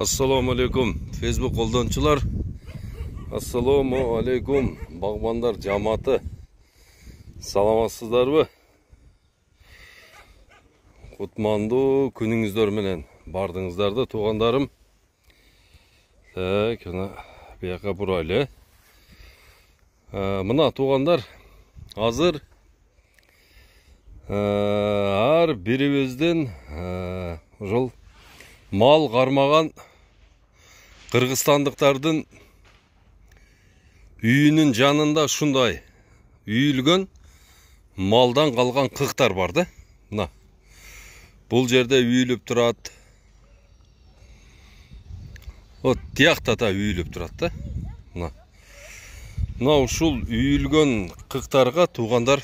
Assalomu alaykum Facebook қолданушылар. Assalomu alaykum бағбандар жаматы. Саламатсыздарбы? Кутмандуу күнүңүздөр менен бардыңыздарды туғандарым. Кына бияка бурайлы. Мына туғандар азыр ар бирибиздин ошол мал кармаган кыргызстандыктардын үйүнүн жанында ушундай үйүлгөн малдан калган кыктар бар да. Мына бул жерде үйүлүп турат. Вот тиякта да үйүлүп турат да. Мына ушул үйүлгөн кыктарга туугандар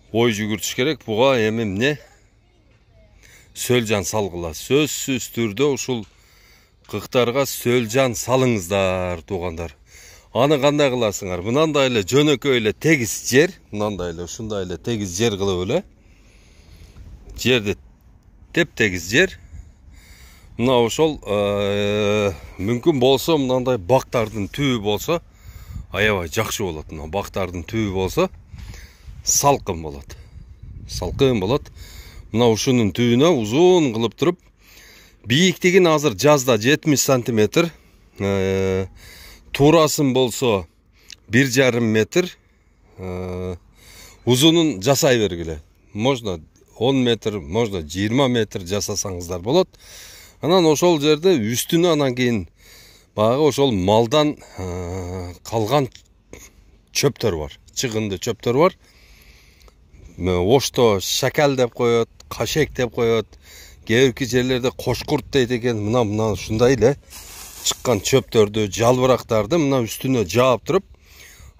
ой жүгүртүш керек. Буга эми эмне сөлжан салгыла. Сөзсүз түрдө ушул кыктарга сөлжан салыңыздар туугандар. Аны кандай кыласыңар? Мынандай эле жөнөкөй эле тегиз жер, мынандай эле ушундай эле тегиз жер кылып эле. Жерди теп-тегиз жер. Мына ошол мүмкүн болсо мынандай бактардын түбү болсо аябай жакшы болот. Мына бактардын түбү болсо салкын болот. Салкын болот. Мына ушунун түбүнө узун кылып туруп, бийиктигин азыр жазда 70 сантиметр, туурасын болсо 1,5 метр, узунун жасай бергиле. Можно 10 метр, можно 20 метр жасасаңыздар болот. Анан ошол жерде үстүнө анан кийин баягы ошол малдан калган чөптөр бар, чыгынды чөптөр бар. Ошто шакал деп коет, кашек деп коет. Кээ бирки жерлерде кошкурт дейт экен. Мына ушундай эле чыккан чөптөрдү, жалбырактарды мына үстүнө жаап туруп,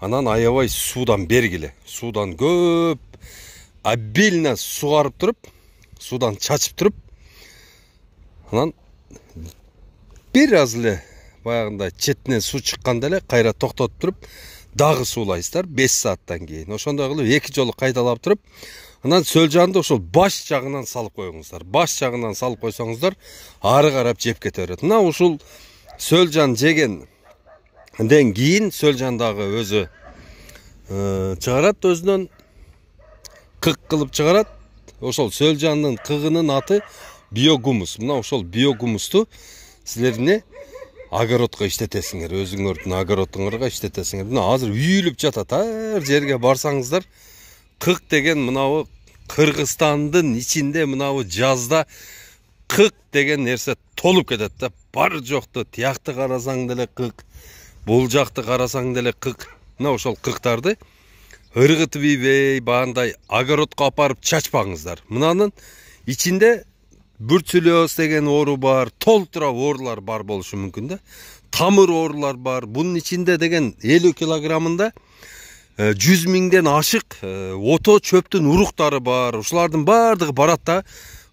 анан аябай суудан бергиле. Суудан көп, обильно сугарып туруп, суудан чачып туруп, анан бир аз эле баягындай четинен суу чыкканда эле кайра токтотуп туруп, дагы суулайсыздар 5 сааттан кийин. Ошондой кылып 2 жолу кайталап туруп, анан сөлжанды ошол баш жагынан салып коюңуздар. Баш жагынан салып койсоңуздар, ары карап жеп кете берет. Мына ушул сөлжан жегенден кийин сөлжан дагы өзү чыгарат, өзүнөн кык кылып чыгарат. Ошол сөлжандын кыгынын аты биогумус. Мына ошол биогумусту силер эмне огородко иштетесиңер, өзүңөрдүн огородуңарга иштетесиңер. Мына азыр үйүлүп жатат. Ар жерге барсаңыздар, кык деген мынабы Кыргызстандын ичинде мынабы жазда кык деген нерсе толуп кетет да. Бар жокту тиякты карасаң деле кык, бул жакты карасаң деле кык. Мына ошол кыктарды ыргытып ийбей, баандай огородко апарып чачпаңыздар. Мынанын ичинде бүрцүлөз деген оору бар, толтура оорулар бар болушу мүмкүн да. Тамыр оорулар бар. Бунун ичинде деген 50 килограммында 100 миңден ашык ото чөптүн уруктары бар. Ушулардын бардыгы барат да,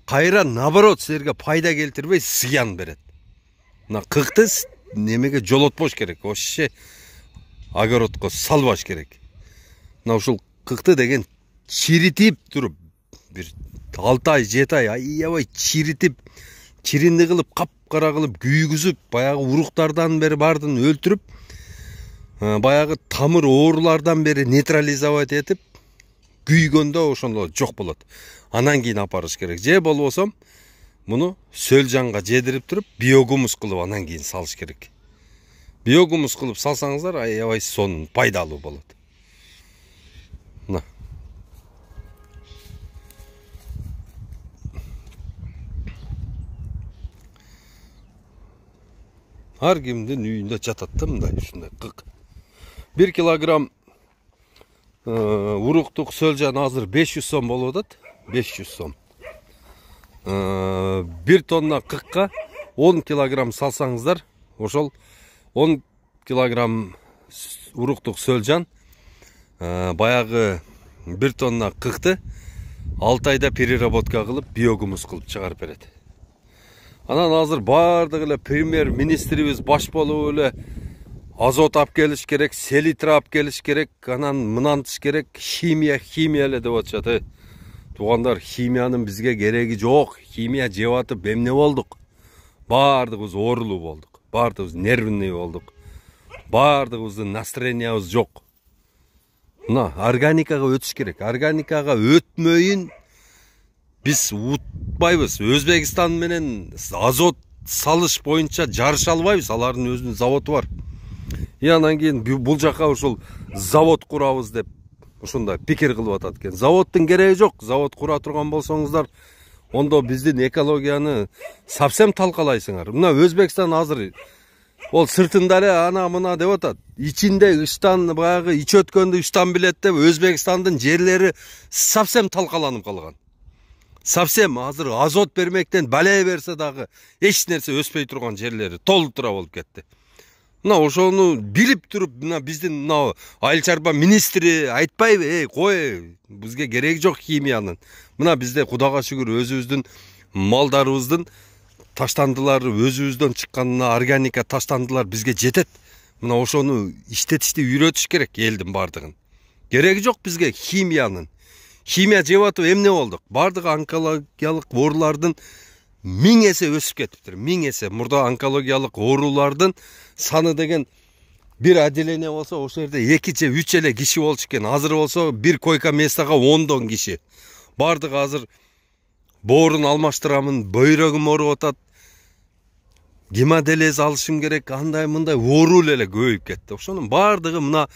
кайра наоборот силерге пайда келтирбей зыян берет. Мына кыкты немеге жолотпош керек, вообще огородко салбаш керек. Мына ушул кыкты деген чиритип туруп, бир 6 ай 7 ай аябай чиритип, чиринди кылып, капкара кылып күйгүзүп, баягы уруктардан бери бардын өлтүрүп, баягы тамыр оорулардан бери нейтрализовать этип, күйгөндө ошондо жок болот. Анан кийин апарыш керек. Же болбосо муну сөлжанга жедирип туруп, биогумус кылып анан кийин салыш керек. Биогумус кылып салсаңыздар аябай сонун пайдалуу болот. Мына ар кимдин үйүндө жатат да мындай ушундай кык. 1 килограмм уруктук сөлжан азыр 500 сом болуп атат. 500 сом. 1 тонна кыкка 10 килограмм салсаңыздар, ошол 10 килограмм уруктук сөлжан баягы 1 тонна кыкты 6 айда переработка кылып, биогумус кылып чыгарып берет. Анан азыр бардыгы эле премьер-министрибиз баш болуп эле азот алып келиш керек, селитр алып келиш керек, анан мынантыш керек, химия эле деп атышат. Туғандар, химияның бізге керегі жоқ. Химия жеп атып эмне болдук? Бардығыбыз оорулуу болдук. Бардығыбыз нервный болдук. Бардығыбыздын настроениябыз жок. Мына органикага өтүш керек. Органикага өтмөйүн биз утпайбыз. Өзбекстан менен азот салыш боюнча жарыша албайбыз. Алардын өзүнүн заводу бар. Анан кийин бул жака ушул завод курабыз деп ушундай пикир кылып атат экен. Заводдун кереги жок. Завод кура турган болсоңуздар, ондо биздин экологияны совсем талкалайсыңар. Мына Өзбекстан азыр ол сыртында эле ана мына деп атат. Ичинде ыштан баягы ич өткөндү ыштан билет деп Өзбекстандын жерлери совсем талкаланып калган. Совсем азыр азот бермектен балай берсе дагы эч нерсе өспөй турган жерлери толтура болуп кетти. Мына ошону билип туруп, мына биздин мына айыл чарба министри айтпайбы, кой, бизге кереги жок химиянын. Мына бизде Кудайга шүгүр өзүбүздүн малдарыбыздын таштандылары өзүбүздөн чыккан органика таштандылар бизге жетет. Мына ошону иштетишти үйрөтүш керек элдин бардыгын. Кереги жок бизге химиянын. Химия жеп атып эмне болдук? Бардыгы онкологиялык оорулардын 1000 эсе өсүп кетиптир. 1000 эсе. Мурда онкологиялык оорулардын саны деген bir отделение болсо, ошол жерде 2 же 3 эле киши болчу экен. Азыр болсо бир койка местага 10 киши. Бардыгы азыр боорун алмаштырамын, бөйрөгүм ооруп атат. Гемодиализ алышым керек, андай мындай оору эле көбөйүп кетти. Ошонун бардыгы мына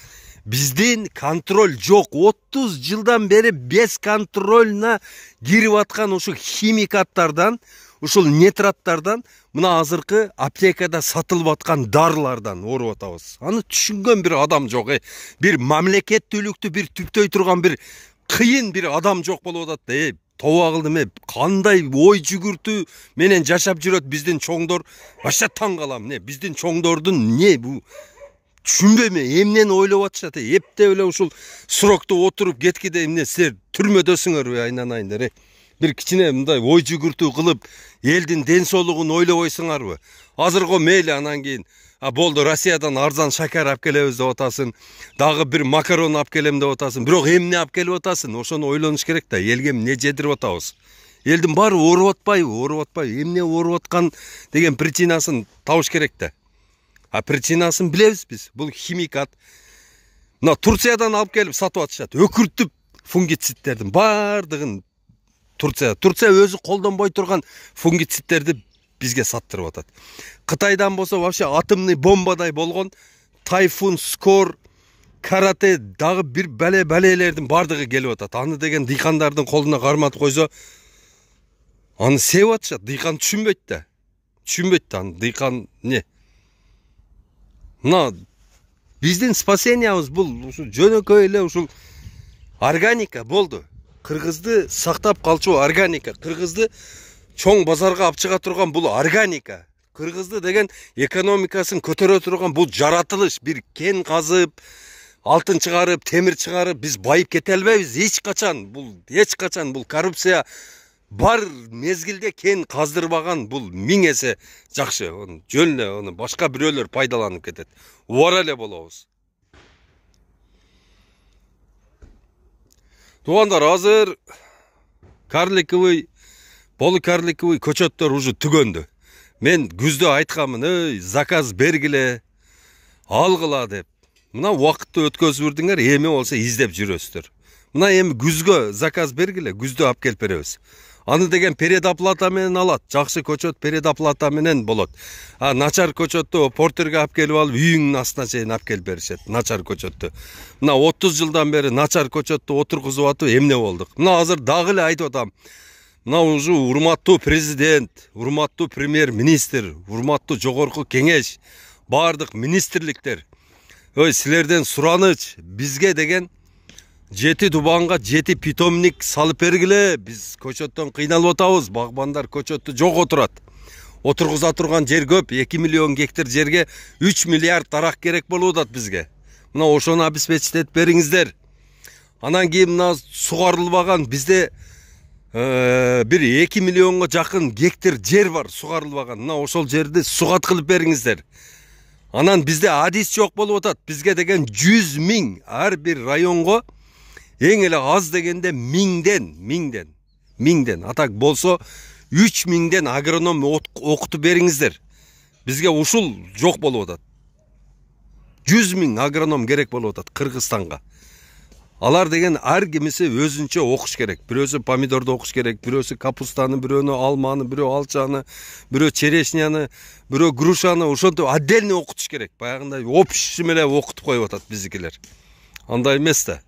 биздин контроль жок. 30 жылдан бери без контрольна кирип аткан ушу химикаттардан, ушул нитраттардан, мына азыркы аптекада сатылып аткан дарылардан ооруп атабыз. Аны түшүнгөн бир адам жок. Бир мамлекеттүүлүктү бир түптөй турган бир кыйын бир адам жок болуп атат. Тоба кылдым, кандай ой жүгүртүү менен жашап жүрөт биздин чоңдор. Башка таң калам, биздин чоңдордун бу түшүнбөйм, эмнени ойлоп атышат. Эптеп эле ушул срокто отуруп кеткиде эмне силер түрмөдөсүңөрбү айнанайындар. Бир кичине мындай ой жүгүртүү кылып, элдин ден соолугун ойлобойсуңарбы? Азыркы мейли анан кийин болду, Россиядан арзан шакар алып келебиз деп атасың. Дагы бир макарон алып келем деп атасың. Бирок эмне алып келип атасың? Ошону ойлонуш керек да. Элге эмне жедирип атабыз? Элдин баары ооруп атпайбы? Эмне ооруп аткан деген причинасын табыш керек да. Причинасын билебиз биз. Бул химикат. Мына Турциядан алып келип сатып атышат. Өкүртүп фунгицидтердин баардыгын Турция өзү колдонбой турган фунгицидтерди бизге саттырып атат. Кытайдан болсо вообще атомный бомбадай болгон Тайфун, Скор, Карате дагы бир балелердин бардыгы келип атат. Аны деген дыйкандардын колуна карматып койсо, аны сеп атышат. Дыйкан түшүнбөйт да. Аны дыйкан не? Мына биздин спасениябыз бул жөнөкөй эле ушул органика болду. Кыргызды сактап калчу органика, кыргызды чоң базарга алып чыга турган бул органика. Кыргызды деген экономикасын көтөрө турган бул жаратылыш, бир кен казып, алтын чыгарып, темир чыгарып биз байып кете албайбыз эч качан. Бул коррупция бар мезгилде кен каздырбаган бул 1000 эсе жакшы. Жөн эле аны башка бирөөлөр пайдаланып кетет. Убара эле болобуз. Туугандар, азыр полукарликовый көчөттөр уже түгөндү. Мен күздө айткамын, заказ бергиле, алгыла деп. Мына убакытты өткөзүп жүрдүңөр, эми болсо издеп жүрөсүздөр. Мына эми күзгө заказ бергиле, күздө алып келип беребиз. Аны деген предоплата менен алат. Жакшы көчөт предоплата менен болот. Начар көчөттү портерге алып келип алып, үйүңдүн астына чейин алып келип беришет. Начар көчөттү. Мына 30 жылдан бери начар көчөттү отургузуп атып эмне болдук? Мына азыр дагы эле айтып атам. Мына уже урматтуу президент, урматтуу премьер-министр, урматтуу жогорку кеңеш, бардык министрликтер. Силерден сураныч, бизге деген 7 тубанга 7 питомник салып бергиле. Биз көчөттөн кыйналып атабыз. Багбандар көчөттү жок отурат. Отургуза турган жер көп. 2 миллион гектар жерге 3 миллиард дарак керек болуп атат бизге. Мына ошону обеспечить бериңиздер. Анан кийин мына сугарылбаган бизде бир 2 миллионго жакын гектар жер бар сугарылбаган. Мына ошол жерди сугат кылып бериңиздер. Анан бизде адис жок болуп атат. Бизге деген 100 000 ар бир районго эң эле аз дегенде 1000ден. Атак болсо 3000'den agronom okutуп бериңиздер. Бизге ушул жок болуп атат. 100 000 агроном керек болуп атат Кыргызстанга. Алар деген ар кимиси өзүнчө окуш керек. Бирөөсү помидорду окуш керек, бирөөсү капустаны, бирөөнү алманы, бирөө алчаны, бирөө черешняны, бирөө грушаны, ошонтип отдельно окутуш керек. Баягындай общий менен окутуп коюп атат биздикилер. Андай эмес да.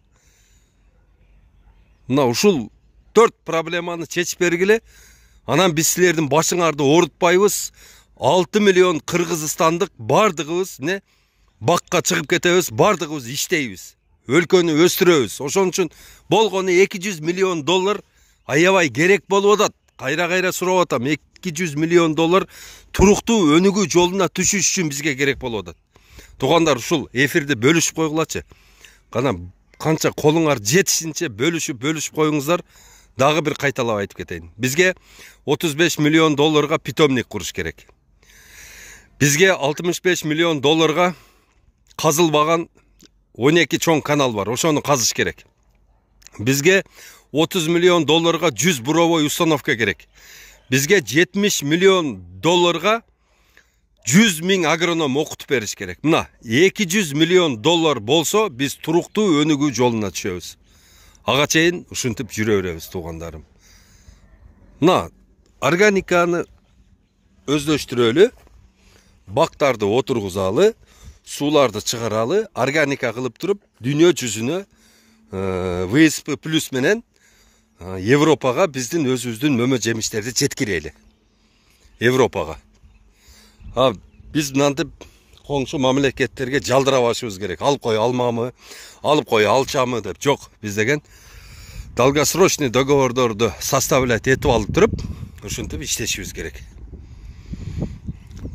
Мына ушул 4 проблеманы чечип бергиле. Анан биз силердин башыңарды оорутпайбыз. 6 миллион кыргызстандык бардыгыбыз бакка чыгып кетебиз, бардыгыбыз иштейбиз. Өлкөнү өстүрөбүз. Ошон үчүн болгону 200 миллион доллар аябай керек болуп атат. Кайра сурап атам. 200 миллион доллар туруктуу өнүгүү жолуна түшүш үчүн бизге керек болуп атат. Туугандар, ушул эфирди бөлүшүп койгулачы. Кана канча колуңар жетишинче бөлүшүп коюңуздар. Дагы бир кайталап айтып кетейин. Бизге 35 миллион долларга питомник куруш керек. Бизге 65 миллион долларга казылбаган 12 чоң канал бар. Ошону казыш керек. Бизге 30 миллион долларга 100 буровой установка керек. Бизге 70 миллион долларга 100 000 агроном окутуп бериш керек. Мына 200 миллион доллар болсо биз туруктуу өнүгүү жолуна түшөбүз. Ага чейин ушинтип жүрө беребиз, туугандарым. Мына органиканы өздөштүрөлү, бактарды отургузалы, сууларды чыгаралы, органика кылып туруп, дүйнө жүзүнө ВСП плюс менен Европага биздин өзүбүздүн мөмө жемиштерди жеткирели. Европага. Биз мынантип коңшу мамлекеттерге жалдырабашыбыз керек. Алып кой алмамы, алып кой алчамы деп. Жок, биз деген долгосрочный договордорду составлять этип алып туруп, ушинтип иштешибиз керек.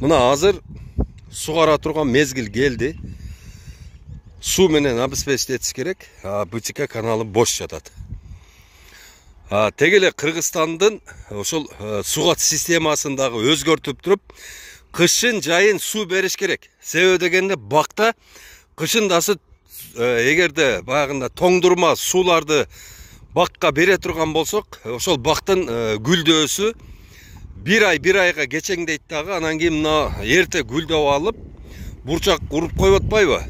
Мына азыр сугара турган мезгил келди. Суу менен обеспечить керек. БЧК каналы бош жатат. Тегеле Кыргызстандын ошол сугат системасын дагы өзгөртүп туруп, кышын жайын суу бериш керек. Себеби дегенде бакта кышындасы эгерде баягында тоңдурма сууларды бакка бере турган болсок, ошол бактын гүлдөөсү bir айга кечеңдейт дагы, анан кийин мына эрте гүлдөп алып, бурчак уруп коюп атпайбы?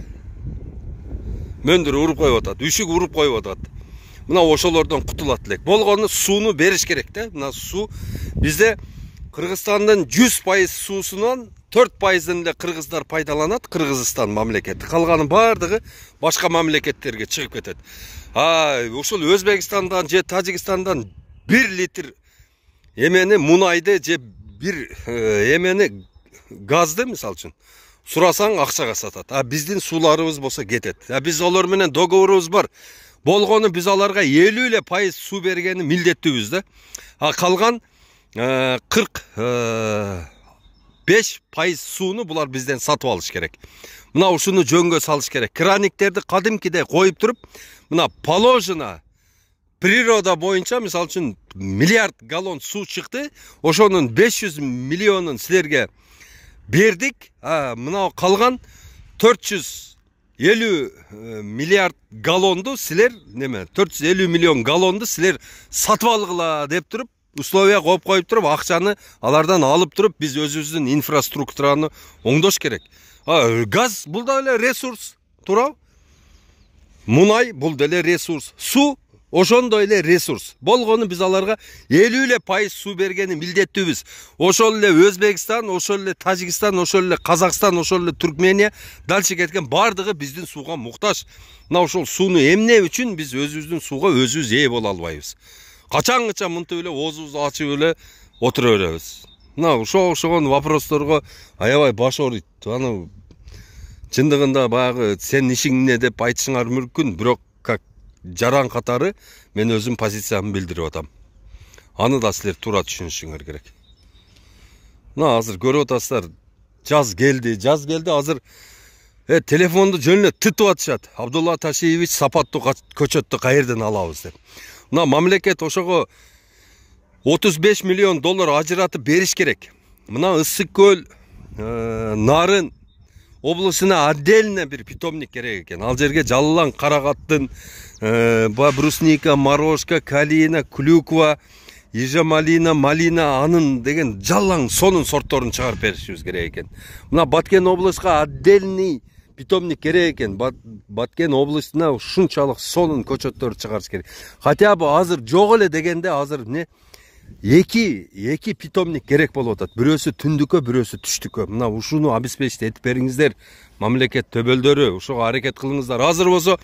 Мөндүр уруп коюп атат, үшүк уруп коюп атат. Мына ошолордон кутулат элек. Болгону сууну бериш керек да. Мына суу бизде Кыргызстандын 100% суусунан 4%-ын эле кыргыздар пайдаланат, Кыргызстан мамлекети. Калганын бардыгы башка мамлекеттерге чыгып кетет. Ушул Өзбекстандан же Тажикстандан 1 литр эмени мунайды же бир эмени газды мисалы үчүн сурасаң акчага сатат. Биздин сууларыбыз болсо кетет. Биз олор менен договорубуз бар. Болгону биз аларга 50% суу бергени милдеттүүбүз да. Калган 45% сууну булар бизден сатып алыш керек. Мына ушуну жөнгө салыш керек. Краниктерди кадимкиде коюп туруп, мына положено природа боюнча мисалы үчүн миллиард галлон суу чыкты. Ошонун 500 миллионун силерге бердик. Мына калган 450 миллиард галлонду силер 450 миллион галлонду силер сатып алгыла деп туруп, условия коюп туруп, акчаны алардан алып туруп, биз өзүбүздүн инфраструктураны оңдош керек. Газ бул да эле ресурс, туурабы? Мунай бул деле ресурс. Суу ошондой эле ресурс. Болгону биз аларга 50% суу бергени милдеттүүбүз. Ошол эле Өзбекстан, ошол эле Тажикстан, ошол эле Казакстан, ошол эле Түркмения, дальше кеткен бардыгы биздин сууга муктаж. Мына ошол сууну эмне үчүн биз өзүбүздүн сууга өзүбүз ээ боло албайбыз? Качанча мынтип эле оозубузду ачып эле отура беребиз. Мына ошогон вопросторго аябай баш ооруйт. Аны чындыгында баягы сен ишиң эмне деп айтышыңар мүмкүн, бирок как жаран катары мен өзүм позициямды билдирип атам. Аны да силер туура түшүнүшүңөр керек. Мына азыр көрүп атасыздар, жаз келди азыр телефонду жөн эле тытып атышат. Абдулла Ташиевич сапаттуу көчөттү каерден алабыз деп. Мына мамлекет ошого 35 миллион доллар ажыратып бериш керек. Мына Ысык көл, Нарын облусуна отдельно бир питомник керек экен. Ал жерге жалылан карагаттын, брусника, морожка, калина, клюква, ижа малина, малина, анын деген жалаң сонун сортторун чыгарып беришибиз керек экен. Мына Баткен облыска отдельный питомник керек экен. Баткен областына ушунчалык сонун көчөттөрдү чыгарыш керек. Хотя бы азыр жок эле дегенде азыр эмне эки питомник керек болуп атат. Бирөөсү түндүккө, бирөөсү түштүккө. Мына ушуну обеспечить этип бериңиздер. Мамлекет төбөлдөрү ушуга аракет кылыңыздар. Азыр болсо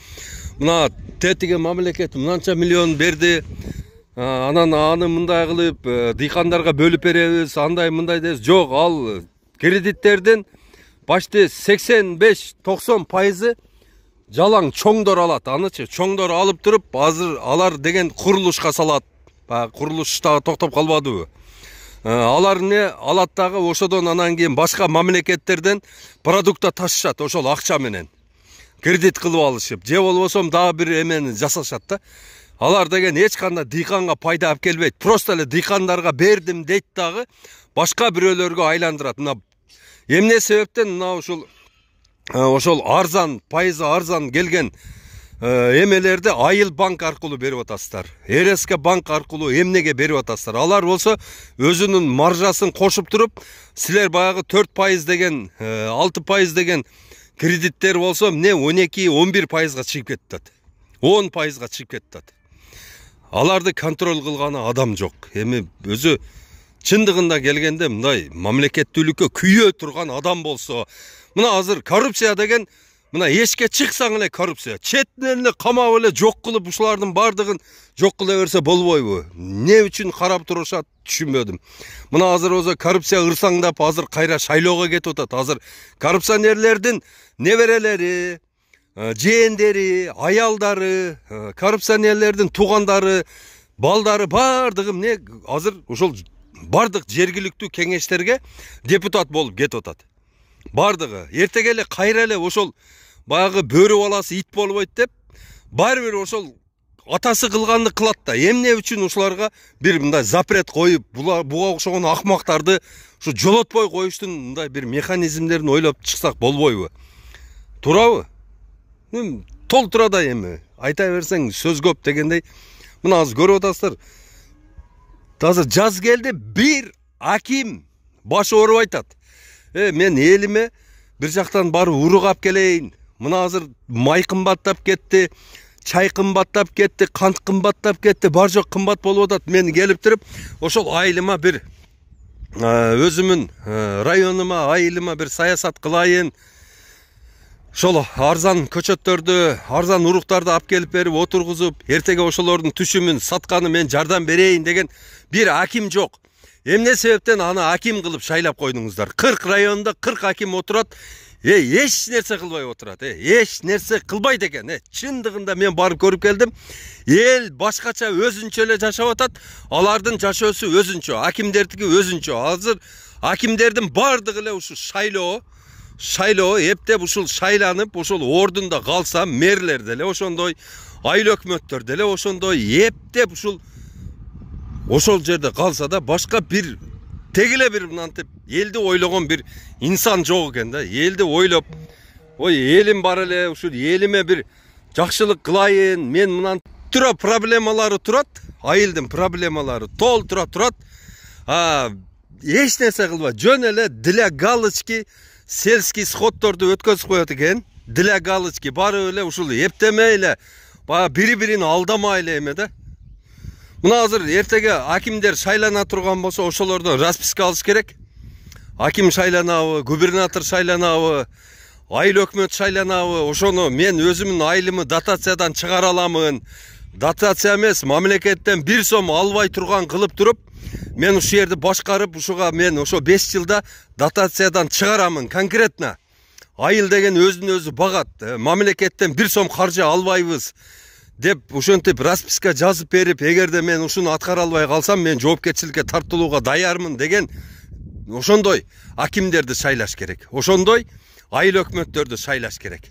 мына тетиге мамлекет мынанча миллион берди. Анан аны мындай кылып дыйкандарга бөлүп беребиз, андай мындай дейбиз. Жок, ал кредиттердин башты 85-90% жалаң чоңдор алат. Анычы чоңдор алып туруп, азыр алар деген курулушка салат. Курулуш дагы токтоп калбадыбы? Алар не алат дагы ошодон анан кийин башка мамлекеттерден продукта ташышат, ошол акча менен. Кредит кылып алышып, же болбосо дагы бир эмени жасашат да. Алар деген эч кандай дыйканга пайда алып келбейт. Просто эле дыйкандарга бердим дейт дагы башка бирөөлөргө айландырат. Мына эмне себептен мына ошол арзан, пайызы арзан келген эмелерди Айыл банк аркылуу берип атасыздар. РСК банк аркылуу эмнеге берип атасыздар? Алар болсо өзүнүн маржасын кошуп туруп, силер баягы 4% деген, 6% деген кредиттер болсо эмне 12-11%га чыгып кетет. 10%га чыгып кетет. Аларды контроль кылганы адам жок. Эми өзү чындыгында келгенде мындай мамлекеттүүлүккө күйө турган адам болсо, мына азыр коррупция деген мына эшикке чыксаң эле коррупция. Четинен эле камап эле жок кылып ушулардын бардыгын жок кыла берсе болбойбу? Не үчүн карап турушат түшүнбөдүм. Мына азыр болсо коррупция ырсаңдап азыр кайра шайлоого кетип атат. Азыр коррупционерлердин неберелери, жээндери, аялдары, коррупционерлердин туугандары, балдары бардыгы эмне азыр ошол бардык жергиликтүү кеңештерге депутат болуп кетип атат. Бардыгы эртеге эле кайра эле ошол баягы бөрү баласы ит болбойт деп баары бир ошол атасы кылганды кылат да. Эмне үчүн ушуларга бир мындай запрет коюп, буга окшогон акмактарды ушу жолотпой коюштун мындай бир механизмдерин ойлоп чыксак болбойбу? Туурабы? Толтура да эми айта берсең сөз көп дегендей. Мына азыр көрүп атасыздар. Азыр жаз келди, бир аким башы ооруп айтат. Мен элиме бир жактан барып урук алып келейин. Мына азыр май кымбаттап кетти, чай кымбаттап кетти, кант кымбаттап кетти, бар жок кымбат болуп атат. Мен келип туруп, ошол айылыма бир өзүмүн районума, айылыма бир саясат кылайын. Ошол арзан көчөттөрдү, арзан уруктарды алып келип берип отургузуп, эртеге ошолордун түшүмүн сатканы мен жардам берейин деген бир аким жок. Эмне себептен аны аким кылып шайлап койдуңуздар? 40 районда 40 аким отурат, эч нерсе кылбай отурат, эч нерсе кылбайт экен. Чындыгында мен барып көрүп келдим. Эл башкача өзүнчө эле жашап атат. Алардын жашоосу өзүнчө, акимдердики өзүнчө. Азыр акимдердин бардыгы эле ушу шайлоо эптеп ушул шайланып, ошол ордунда калса, мэрлер деле ошондой, айыл өкмөттөр деле ошондой эптеп ошол жерде калса да башка бир тегиле бир мынантип элди ойлогон бир инсан жок экен да. Элди ойлоп, ой элим бар эле, ушул элиме бир жакшылык кылайын, мен мынан тура проблемалары турат, айылдын проблемалары толтура турат. Эч нерсе кылбай, жөн эле для галочки сельский сходдорду өткөзүп коет экен. Для галочки бары эле ушул эптемей эле, баягы бири-бирин алдамай эле эме да. Мына азыр эртеге акимдер шайлана турган болсо ошолордон расписка алыш керек. Аким шайланабы, губернатор шайланабы, айыл өкмөт шайланабы, ошону мен өзүмдүн айылымы дотациядан чыгара аламын. Дотация эмес, мамлекеттен 1 сом албай турган кылып туруп, мен ушул жерди башкарып, ушуга мен ошо 5 жылда дотациядан чыгарамын конкретно. Айыл деген өзүн өзү багат, мамлекеттен 1 сом каржы албайбыз деп ошентип расписка жазып берип, эгерде мен ушуну аткара албай калсам, мен жоопкерчиликке тартылууга даярмын деген ошондой акимдерди шайлаш керек. Ошондой айыл өкмөттөрдү шайлаш керек.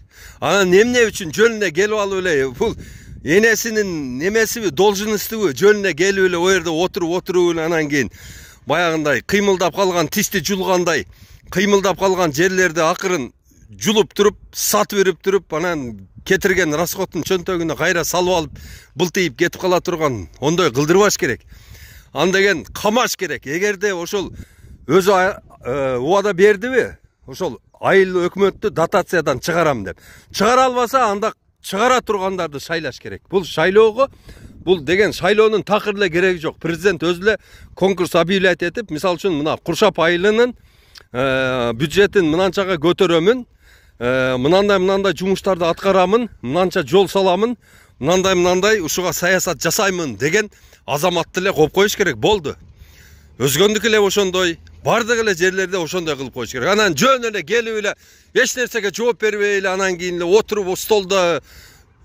Анан эмне үчүн жөнүнө келип алып эле бул энесинин немесиби, должностубу, жөнүнө келип эле о жерде отуруп эле анан кийин баягындай кыймылдап калган тишти жулгандай, кыймылдап калган жерлерди акырын жулуп туруп, сатып берип туруп, анан кетирген расходтун чөнтөгүнө кайра салып алып, былтыйып кетип кала турган, ондой кылдырбаш керек. Андеген камаш керек. Эгерде ошол өзү убада бердиби? Ошол айыл өкмөттү дотациядан чыгарам деп. Чыгара албаса анда чыгара тургандарды шайлаш керек. Бул шайлоого, бул деген шайлоонун такыр эле кереги жок. Президент өзү эле конкурс объявлять этип, мисалы үчүн мына Куршап айылынын бюджетин мынанчага көтөрөмүн, мынандай жумуштарды аткарамын, мынанча жол саламын, мынандай ушуга саясат жасаймын деген азаматты эле коюп коюш керек. Болду. Өзгөндүк эле ошондой, бардык эле жерлерде ошондой кылып коюш керек. Анан жөн эле келип эле эч нерсеге жооп бербей эле анан кийин эле отуруп столдо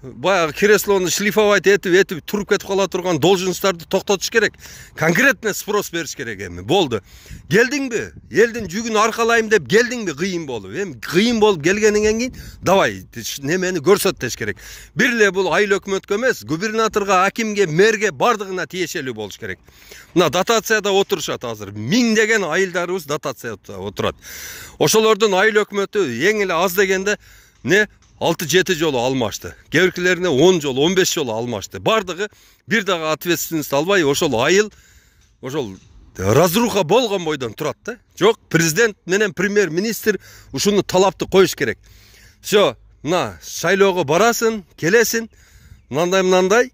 баягы креслону шлифовать этип туруп кетип кала турган должносттарды токтотуш керек. Конкретно спрос бериш керек эми. Болду. Келдиңби? Элдин жүгүн аркалайм деп келдиңби? Кыйын болуп. Эми кыйын болуп келгениңен кийин давай немени көрсөт деш керек. Бир эле бул айыл өкмөткө эмес, губернаторго, акимге, мэрге бардыгына тиешелүү болуш керек. Мына дотацияда отурушат азыр. Миңдеген айылдарыбыз дотацияда отурат. Ошолордун айыл өкмөтү эң эле аз дегенде 6-7 жолу алмашты. Кээ-биркилерине 10 жолу, 15 жолу алмашты. Бардыгы бир дагы ответственность албай, ошол айыл, ошол разруха болгон бойдон турат да. Жок, президент менен премьер-министр ушуну талапты коюш керек. Всё, мына шайлоого барасың, келесиң, мындай,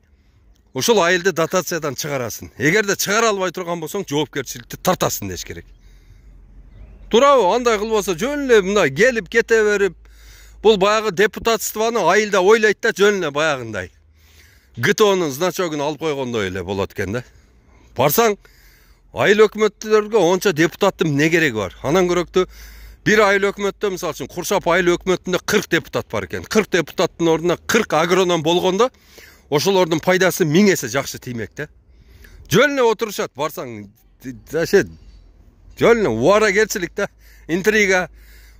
ошол айылды дотациядан чыгарасың. Эгерде чыгара албай турган болсоң, жоопкерчиликти тартасың деш керек. Туурабы? Андай кылбаса жөн эле мындай келип кете берип, бул баягы депутатствону айылда ойлойт да жөн эле баягындай. ГТОнун значогун алып койгондой эле болот экен да. Барсаң, айыл өкмөттөргө онча депутаттын эмне кереги бар? Анан көрөктү бир айыл өкмөттө, мисалы үчүн Куршап айыл өкмөтүндө 40 депутат бар экен. 40 депутаттын ордуна 40 агроном болгондо, ошолордун пайдасы 1000 эсе жакшы тиймек да. Жөн эле отурушат, барсаң, жөн эле убаракерчилик да, интрига.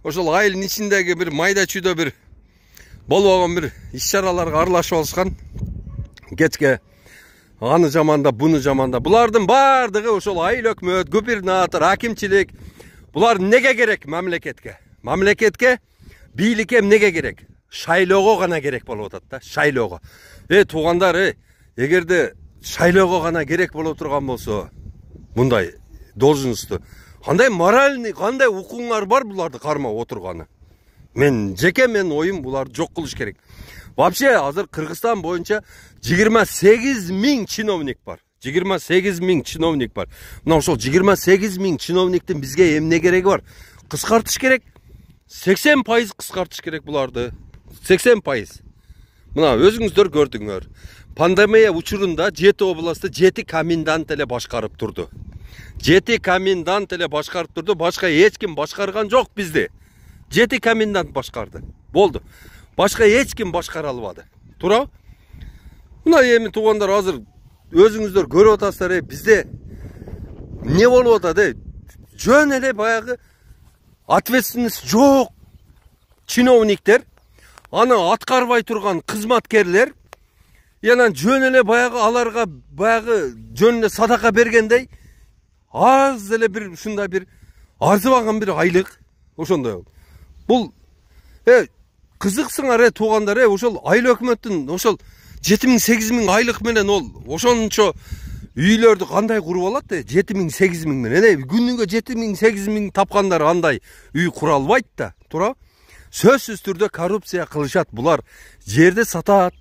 Ошол айылдын ичиндеги бир майда чүйдө бир болбогон бир иш-чараларга аралашып алышкан. Кечке аны жаманда, буну жаманда. Булардын бардыгы ошол айыл өкмөт, губернатор, акимчилик. Булар неге керек мамлекетке? Мамлекетке, бийликке эмнеге керек? Шайлоого гана керек болуп атат да, шайлоого. Туугандар, эгерде шайлоого гана керек болуп турган болсо, мындай должносту кандай моральный, кандай укуңар бар буларды кармап отурганы? Мен оюм буларды жок кылыш керек. Вообще азыр Кыргызстан боюнча 28 000 чиновник бар. 28 000 чиновник бар. Мына ошол 28 000 чиновниктин бизге эмне кереги бар? Кыскартыш керек. 80% кыскартыш керек буларды. 80%. Мына өзүңүздөр көрдүңөр. Пандемия учурунда 7 областты 7 комендант эле башкарып турду. 7 комендант эле башкарып турду, башка эч ким башкарган жок бизди. 7 комендант башкарды. Болду. Башка эч ким башкара албады. Туурабы? Мына эми туугандар азыр өзүңүздөр көрүп атасыздар, бизде эмне болуп атат? Жөн эле баягы ответственность жок чиновниктер, аны аткарбай турган кызматкерлер, анан жөн эле баягы аларга баягы жөн эле садака бергендей аз эле бир ушундай бир арзыбаган бир айлык ошондой. Бул кызыксыңар туугандар, ошол айыл өкмөттүн ошол 7 000-8 000 айлык менен ол ошончо үйлөрдү кандай куруп алат? 7 000-8 000 менен. Күнүгө 7 000-8 000 тапкандар андай үй кура албайт да, туура? Сөзсүз түрдө коррупция кылышат. Булар жерди сатат,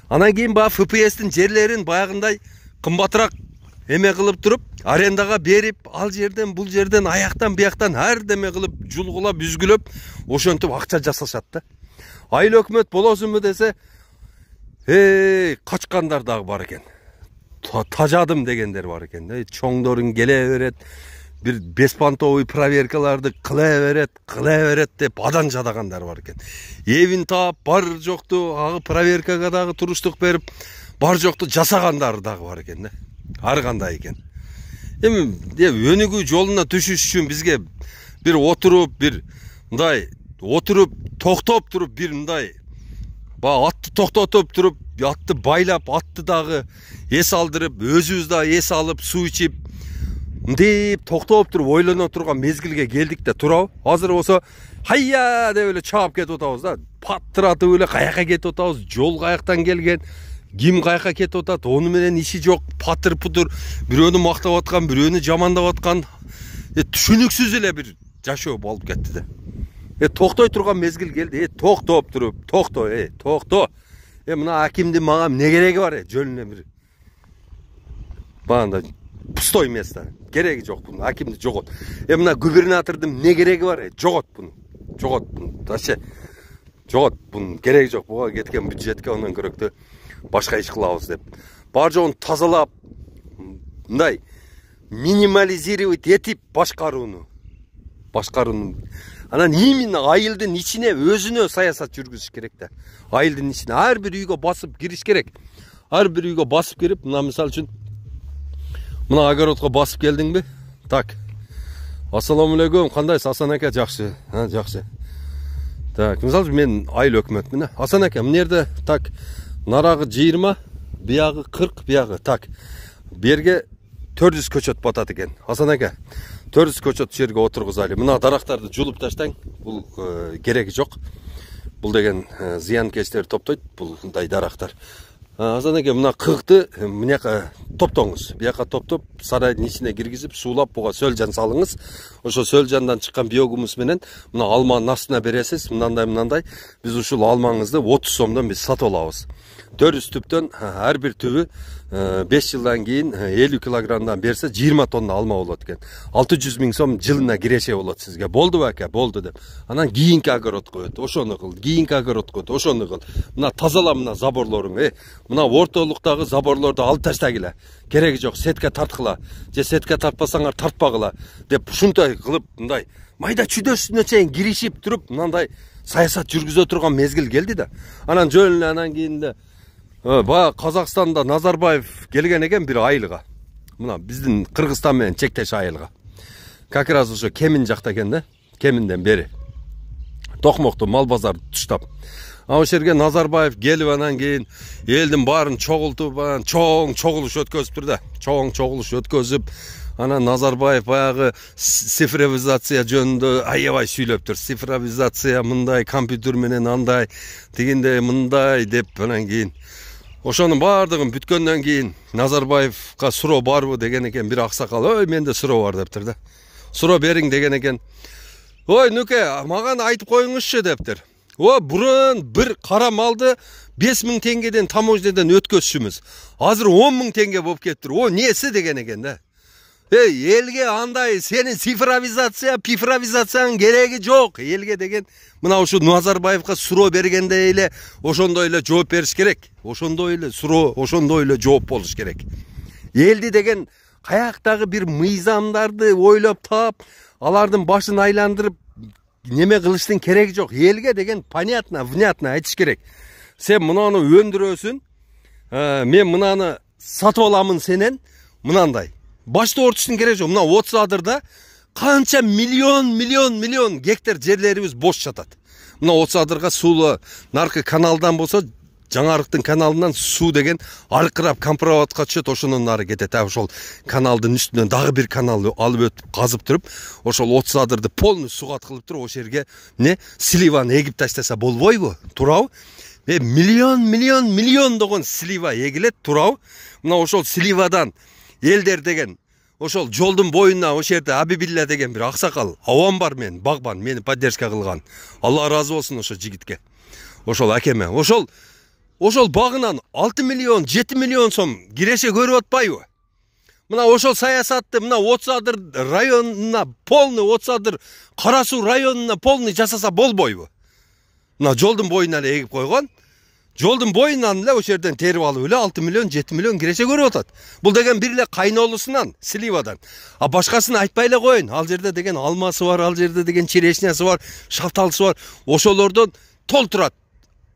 Анан кийин баягы ФПСтин жерлерин баягындай кымбатыраак эме кылып туруп, арендага берип, ал жерден, бул жерден, аяктан, бияктан ар деме кылып, жулгулап, үзгүлөп, ошентип акча жасашат да. Айыл өкмөт болосунбу десе, качкандар дагы бар экен. Тажадым дегендер бар экен. Чоңдорун келе берет, бир беспонтовый проверкаларды кыла берет деп адан жадагандар бар экен. Эбин таап, бар жокту агы проверкага дагы туруштук берип, бар жокту жасагандар дагы бар экен да. Ар кандай экен. Эми өнүгүү жолуна түшүш үчүн бизге бир отуруп, токтоп туруп, бир мындай атты токтотуп туруп, атты байлап, атты дагы эс алдырып, өзүбүз да эс алып, суу ичип, мындеп токтоп туруп ойлоно турган мезгилге келдик да, туурабы? Азыр болсо хайя деп эле чаап кетип атабыз да. Паттыратып эле каяка кетип атабыз, жол каяктан келген, ким каяка кетип атат, ону менен иши жок, патыр путур, бирөөнү мактап аткан, бирөөнү жамандап аткан, түшүнүксүз эле бир жашоо болуп кетти да. Токтой турган мезгил келди. Токтоп туруп, токто. Мына акимдин мага эмне кереги бар? Жөн эле бир баанда пустой место. Кереги жок бунун. Акимди жогот. Мына губернатордун эмне кереги бар? Жогот буну. Вообще жогот. Бунун кереги жок. Буга кеткен бюджетке ондан көрөктө башка иш кылабыз деп. Бар жогун тазалап, мындай минимализировать этип башкарууну. Анан именно айылдын ичине өзүнө саясат жүргүзүш керек да. Айылдын ичине ар бир үйгө басып кириш керек. Ар бир үйгө басып кирип, мына мисалы үчүн мына огородко басып келдиңби? Так. Ассаламу алейкум, кандайсыз Асан ака? Жакшы. Жакшы. Так, мисалы мен айыл өкмөт мына. Асан ака, мына жерде так нарагы 20, биягы 40, биягы так. Берге 400 көчөт батат экен. Асан ака, 400 көчөт жерге отургузайлы. Мына дарактарды жулуп таштаң. Бул кереги жок. Бул деген зыянкечтер топтойт, бул мындай дарактар. Асан ака, мына кыркты мынаяка топтоңуз. Бияка топтоп, сарайдын ичине киргизип, суулап, буга сөлжан салыңыз. Ошо сөлжандан чыккан биогумус менен мына алманын астына бересиз. Мындай. Биз ушул алмаңызды 30 сомдон биз сатып алабыз. 400 түптөн ар бир түбү 5 жылдан кийин 50 килограммдан берсе 20 тонна алма болот экен. 600 миң сом жылына киреше болот сизге. Болдубу ака? Болду деп. Анан кийинки огород коет, ошону кыл. Кийинки огород коет, ошону кыл. Мына тазала мына заборлоруң, мына ортолуктагы заборлорду алып таштагыла. Кереги жок, сетке тарткыла. Же сетке тартпасаңар тартпагыла деп ушундай кылып, мындай майда чүйдөсүнө чейин киришип туруп, мындай саясат жүргүзө турган мезгил келди да. Анан жөн эле анан кийин да Казакстанда Назарбаев келген экен бир айылга. Мына биздин Кыргызстан менен чектеш айылга. Как раз ошо Кемин жакта экен да. Кеминден бери. Токмокту мал базарды туштап. Ошол жерге Назарбаев келип анан кийин элдин баарын чогултуп, чоң чогулуш өткөзүптүр да. Чоң чогулуш өткөзүп, анан Назарбаев баягы цифровизация жөнүндө аябай сүйлөптүр. Цифровизация мындай, компьютер менен андай, дегенде мындай деп анан кийин ошонун баардыгын бүткөндөн кийин Назарбаевка суроо барбы деген экен бир аксакал. Ой, менде суроо бар дептир да. Суроо бериң деген экен. Ой, нүке, мага айтып коюңузчу дептир. Бурун бир кара малды 5000 теңгеден таможнядан өткөзчүмүз. Азыр 10 000 теңге болуп кетиптир. Несі деген экен да. Элге андай сенин цифровизация, пифровизацияң кереги жок. Элге деген мына ушу Назарбаевка суроо бергенде эле ошондой эле жооп бериш керек. Ошондой эле суроо, ошондой эле жооп болуш керек. Элди деген каяктагы бир мыйзамдарды ойлоп таап, алардын башын айландырып неме кылыштын кереги жок. Элге деген понятно, внятно айтыш керек. Сен мынаны өндүрөсүн, мен мынаны сатып аламын сенен, мынандай. Башты ортуштун кереги жок. Мына 30 адырда канча миллион гектар жерлерибиз бош жатат. Мына 30 адырга суулу наркы каналдан болсо, Жаңарыктын каналынан суу деген аркырап компроводко түшөт, ошонун нары кетет. Ошол каналдын үстүнөн дагы бир канал алып өтүп, казып туруп, ошол 30 адырды полный суга кылып туруп, ошол жерге сливаны эгип таштаса болбойбу? Туурабы? Миллиондогон слива эгилет, туурабы? Мына ошол сливадан элдер деген ошол жолдун боюна ошол жерде Абибилла деген бир аксакал, авам бар мен, багбан, мени поддержка кылган. Алла ыраазы болсун ошол жигитке. Ошол акеме, ошол багынан 6 миллион, 7 миллион сом киреше көрүп атпайбы? Мына ошол саясатты мына 30 адыр районуна полный, 30 адыр Кара Суу районуна полный жасаса болбойбу? Мына жолдун боюна эле эгип койгон. Жолдун боюнан эле ошол жерден терип алып эле 6 миллион, 7 миллион киреше көрүп атат. Бул деген бир эле кайнолусунан, сливадан. Башкасын айтпай эле коюн. Ал жерде деген алмасы бар, ал жерде деген черешнясы бар, шафталысы бар. Ошолордон толтурат.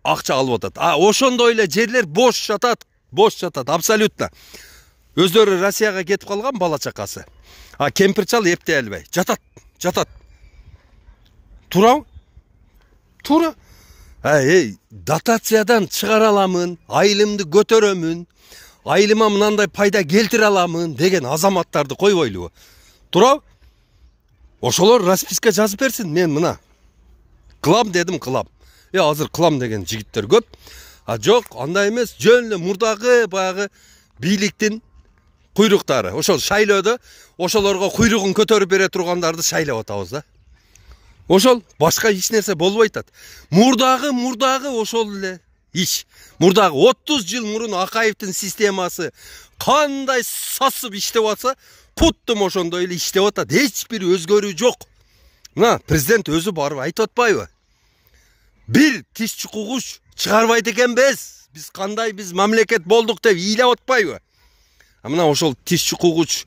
Акча алып атат. Ошондой эле жерлер бош жатат, абсолютно. Өздөрү Россияга кетип калган бала чакасы. Кемпир чал эптей албай. Жатат. Туурабы? Туура. Дотациядан чыгара аламын, айылымды көтөрөмүн, айылыма мынандай пайда келтире аламын деген азаматтарды койбойлубу? Туурабы? Ошолор расписка жазып берсин. Мен мына кылам дедим, кылам. Азыр кылам деген жигиттер көп. Жок, андай эмес, жөн эле мурдагы баягы бийликтин куйруктары. Ошол шайлоодо ошолорго куйругун көтөрүп бере тургандарды шайлап атабыз да. Ошол башка эч нерсе болбой атат. Мурдагы ошол эле иш. Мурдагы 30 жыл мурун Акаевдин системасы кандай сасып иштеп атса, туттум ошондой эле иштеп атат. Эч бир өзгөрүү жок. Мына президент өзү барып айтып атпайбы? Бир тиш чукугуч чыгарбайт экенбиз. Биз кандай биз мамлекет болдук деп ыйлап атпайбы? Мына ошол тиш чукугуч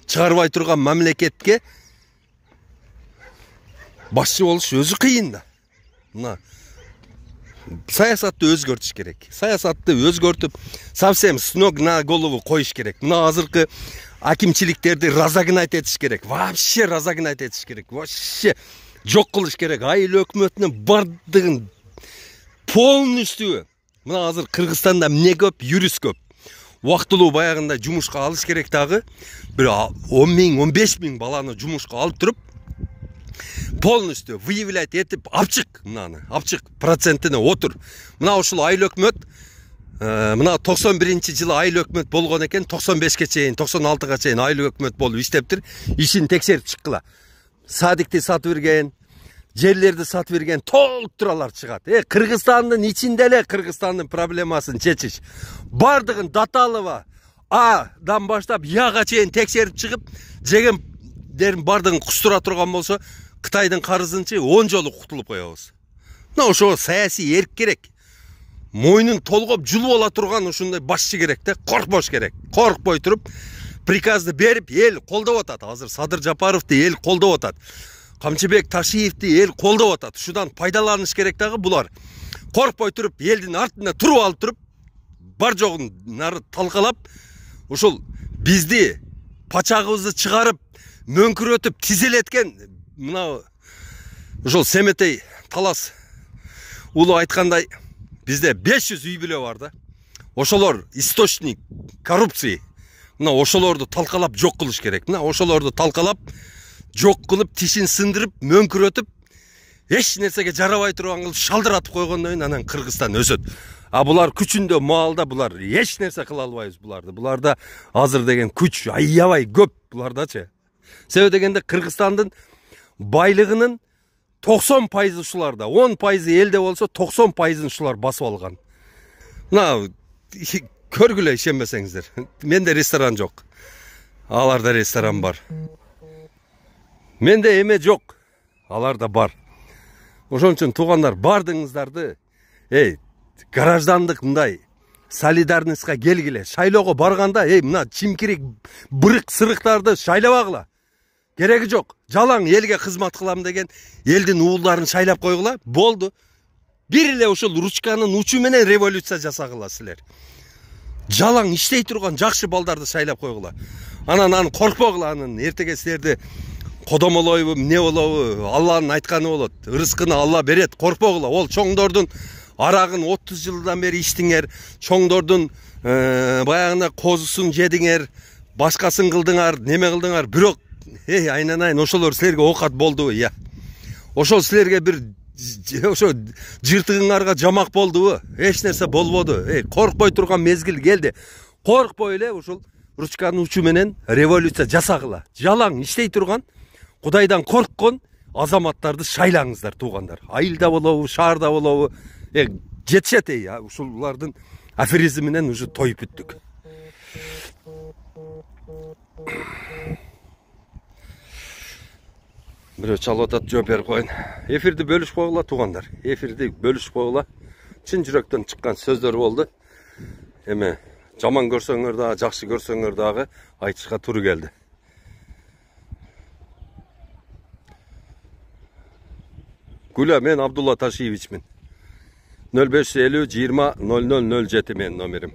чыгарбай турган мамлекетке башчы болуш өзү кыйын да. Мына саясатты өзгөртүш керек. Саясатты өзгөртүп, совсем с ног на голову коюш керек. Мына азыркы акимчиликтерди разогнать этиш керек. Вообще разогнать этиш керек. Вообще жок кылыш керек. Айыл өкмөтүнүн бардыгын полностью. Мына азыр Кыргызстанда эмне көп, юрист көп. Убактылуу баягында жумушка алыш керек дагы. Бир 10 миң, 15 миң баланы жумушка алып туруп, полностью выявлять этип апчык, мынаны, апчык процентине отур. Мына ушул айыл өкмөт, мына 91-жылы айыл өкмөт болгон экен, 95ке чейин, 96га чейин айыл өкмөт болуп иштептир. Ишин текшерип чыккыла. Садикти сатып берген, жерлерди сатып берген толтуралар чыгат. Кыргызстандын ичинде эле Кыргызстандын проблемасын чечиш. Бардыгын Даталова Адан баштап Яга чейин текшерип чыгып, жегендерин бардыгын кустура турган болсо, Кытайдын карызынчы 10 жолу кутулуп коебуз. Мына ошого саясий эрк керек. Мойнун толгоп жулуп ала турган ушундай башчы керек да, коркпош керек. Коркпой туруп приказды берип эл колдоп атат. Азыр Садыр Жапаровду эл колдоп атат. Камчыбек Ташиевди эл колдоп атат. Ушудан пайдаланыш керек дагы булар. Коркпой туруп элдин артында туруп алып туруп, бар жогун нары талкалап, ушул бизди пачагыбызды чыгарып, мөңкүрөтүп тизелеткен мына ушул Семетей Талас улуу айткандай, бизде 500 үй бүлө бар да. Ошолор источник коррупции. Мына ошолорду талкалап жок кылыш керек. Мына ошолорду талкалап жок кылып, тишин сындырып, мөңкүрөтүп, эч нерсеге жарабай турган кылып шалдыратып койгондон кийин анан Кыргызстан өсөт. Булар күчүндө маалда булар эч нерсе кыла албайбыз буларды. Буларда азыр деген күч аябай көп булардачы. Себеби дегенде Кыргызстандын байлыгынын 90% ушуларда, 10% элде болсо 90% ушулар басып алган. Мына көргүлө ишенбесеңиздер. Менде ресторан жок. Аларда ресторан бар. Менде эме жок. Аларда бар. Ошон үчүн туугандар, бардыңыздарды, граждандык мындай солидарностька келгиле. Шайлоого барганда, мына чимкирик бырык сырыктарды шайлабагыла. Кереги жок. Жалаң элге кызмат кылам деген элдин уулдарын шайлап койгула. Болду. Бир эле ушул ручканын учу менен революция жасагыла силер. Жалаң иштей турган жакшы балдарды шайлап койгула. Анан коркпогула, анан эртеге силерди кодомолойбу, эмне болобу, Алланын айтканы болот. Рызкыны Алла берет, коркпогула. Ол чоңдордун арагын 30 жылдан бери иштиңер, чоңдордун баягына козусун жедиңер, башкасын кылдыңар, неме кылдыңар, бирок айнанайын, ошолор силерге оокат болдубу? Ошол силерге бир ошо жыртыгыңарга жамак болдубу? Эч нерсе болбоду. Коркпой турган мезгил келди. Коркпой эле ушул ручканын учу менен революция жасагыла. Жалаң иштей турган, Кудайдан корккон азаматтарды шайлаңыздар, туугандар. Айылда болобу, шаарда болобу, жетишет ушулардын аферизминен уже тоюп бүттүк. Бирөө чалып атат, жооп берип коеюн. Эфирди бөлүшүп койгула, туугандар. Эфирди бөлүшүп койгула. Чын жүрөктөн чыккан сөздөр болду. Эме жаман көрсөңөр дагы, жакшы көрсөңөр дагы айтышка туура келди. Гүлө, мен Абдулла Ташиевичмин. 0550 20 0007 менин номерим.